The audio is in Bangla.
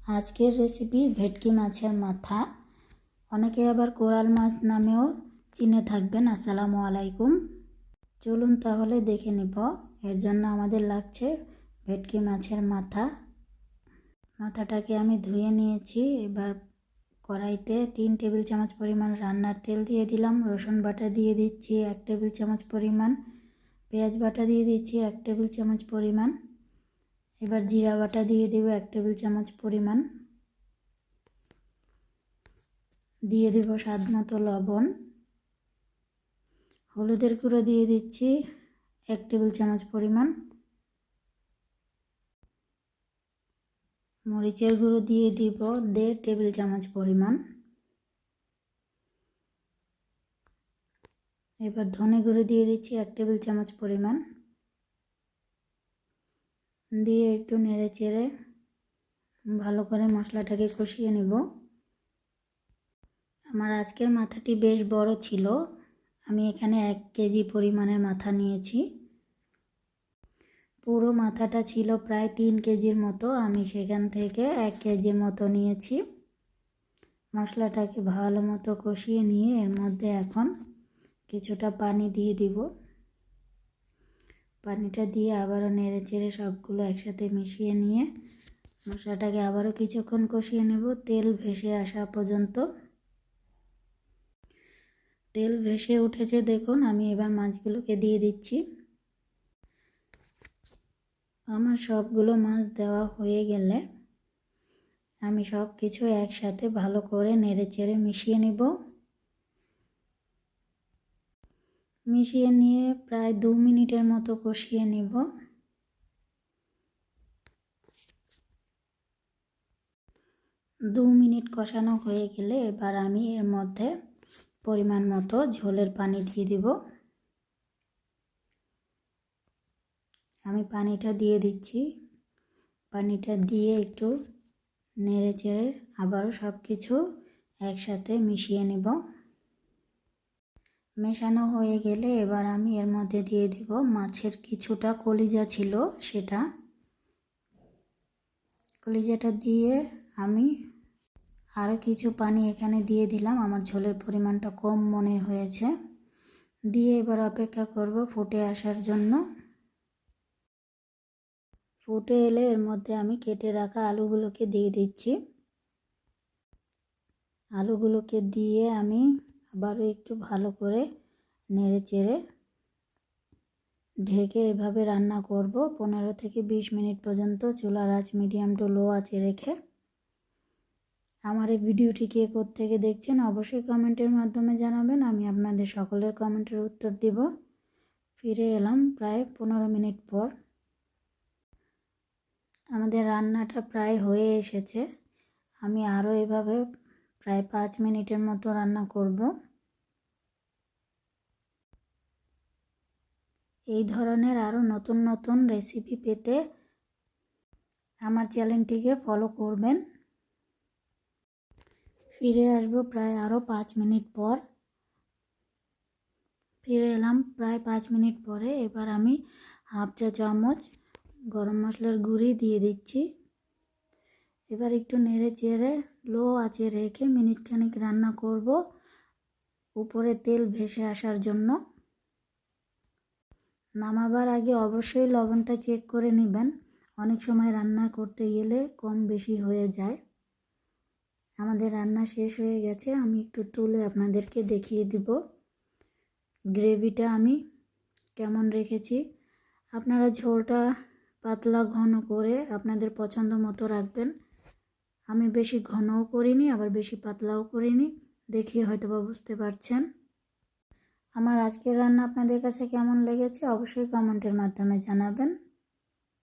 আজকের রেসিপি ভেটকি মাছের মাথা। অনেকে আবার কোরাল মাছ নামেও চিনে থাকবেন। আসসালামু আলাইকুম। চলুন তাহলে দেখে নিব। এর জন্য আমাদের লাগছে ভেটকি মাছের মাথা। মাথাটাকে আমি ধুয়ে নিয়েছি। এবার কড়াইতে 3 টেবিল চামচ পরিমাণ রান্নার তেল দিয়ে দিলাম। রসুন বাটা দিয়ে দিচ্ছি 1 টেবিল চামচ পরিমাণ। পেঁয়াজ বাটা দিয়ে দিচ্ছি 1 টেবিল চামচ পরিমাণ। এবার জিরা বাটা দিয়ে দেব 1 টেবিল চামচ পরিমাণ। দিয়ে দেব স্বাদ মতো লবণ। হলুদের গুঁড়ো দিয়ে দিচ্ছি 1 টেবিল চামচ পরিমাণ। মরিচের গুঁড়ো দিয়ে দিব 1.5 টেবিল চামচ পরিমাণ। এবার ধনে গুঁড়ো দিয়ে দিচ্ছি 1 টেবিল চামচ পরিমাণ। দিয়ে একটু নেড়ে চেড়ে ভালো করে মশলাটাকে কষিয়ে নেব। আমার আজকের মাথাটি বেশ বড় ছিল। আমি এখানে 1 কেজি পরিমাণের মাথা নিয়েছি। পুরো মাথাটা ছিল প্রায় 3 কেজির মতো। আমি সেখান থেকে 1 কেজির মতো নিয়েছি। মশলাটাকে ভালো মতো কষিয়ে নিয়ে এর মধ্যে এখন কিছুটা পানি দিয়ে দিব। পানিটা দিয়ে আবারও নেড়ে চেড়ে সবগুলো একসাথে মিশিয়ে নিয়ে মশলাটাকে আবারও কিছুক্ষণ কষিয়ে নেব তেল ভেসে আসা পর্যন্ত। তেল ভেসে উঠেছে দেখুন। আমি এবার মাছগুলোকে দিয়ে দিচ্ছি। আমার সবগুলো মাছ দেওয়া হয়ে গেলে আমি সব কিছু একসাথে ভালো করে নেড়ে চেড়ে মিশিয়ে নেব। মিশিয়ে নিয়ে প্রায় 2 মিনিটের মতো কষিয়ে নেব। 2 মিনিট কষানো হয়ে গেলে এবার আমি এর মধ্যে পরিমাণ মতো ঝোলের পানি দিয়ে দিব। আমি পানিটা দিয়ে দিচ্ছি। পানিটা দিয়ে একটু নেড়ে চেড়ে আবারও সব কিছু একসাথে মিশিয়ে নেব। মেশানো হয়ে গেলে এবার আমি এর মধ্যে দিয়ে দিব মাছের কিছুটা কলিজা ছিল সেটা। কলিজাটা দিয়ে আমি আরও কিছু পানি এখানে দিয়ে দিলাম। আমার ঝোলের পরিমাণটা কম মনে হয়েছে। দিয়ে এবার অপেক্ষা করব ফুটে আসার জন্য। ফুটে এলে এর মধ্যে আমি কেটে রাখা আলুগুলোকে দিয়ে দিচ্ছি। আলুগুলোকে দিয়ে আমি আবারও একটু ভালো করে নেড়ে চেড়ে ঢেকে এভাবে রান্না করব 15 থেকে 20 মিনিট পর্যন্ত। চুলার আঁচ মিডিয়াম টু লো আঁচে রেখে। আমার এই ভিডিওটি কে কোত্থেকে দেখছেন অবশ্যই কমেন্টের মাধ্যমে জানাবেন। আমি আপনাদের সকলের কমেন্টের উত্তর দিব। ফিরে এলাম প্রায় 15 মিনিট পর। আমাদের রান্নাটা প্রায় হয়ে এসেছে। আমি আরও এভাবে প্রায় 5 মিনিটের মতো রান্না করব। এই ধরনের আরও নতুন নতুন রেসিপি পেতে আমার চ্যানেলটিকে ফলো করবেন। ফিরে আসবো প্রায় আরও 5 মিনিট পর। ফিরে এলাম প্রায় 5 মিনিট পরে। এবার আমি হাফ চা চামচ গরম মশলার গুঁড়ি দিয়ে দিচ্ছি। এবার একটু নেড়ে চেড়ে লো আঁচে রেখে মিনিট খানেক রান্না করব উপরে তেল ভেসে আসার জন্য। নামাবার আগে অবশ্যই লবণটা চেক করে নেবেন। অনেক সময় রান্না করতে গেলে কম বেশি হয়ে যায়। আমাদের রান্না শেষ হয়ে গেছে। আমি একটু তুলে আপনাদেরকে দেখিয়ে দিব গ্রেভিটা আমি কেমন রেখেছি। আপনারা ঝোলটা পাতলা ঘন করে আপনাদের পছন্দ মতো রাখবেন। আমি বেশি ঘনও করিনি আবার বেশি পাতলাও করিনি। দেখিয়ে হয়তো বা বুঝতে পারছেন। আমার আজকের রান্না আপনাদের কাছে কেমন লেগেছে অবশ্যই কমেন্টের মাধ্যমে জানাবেন।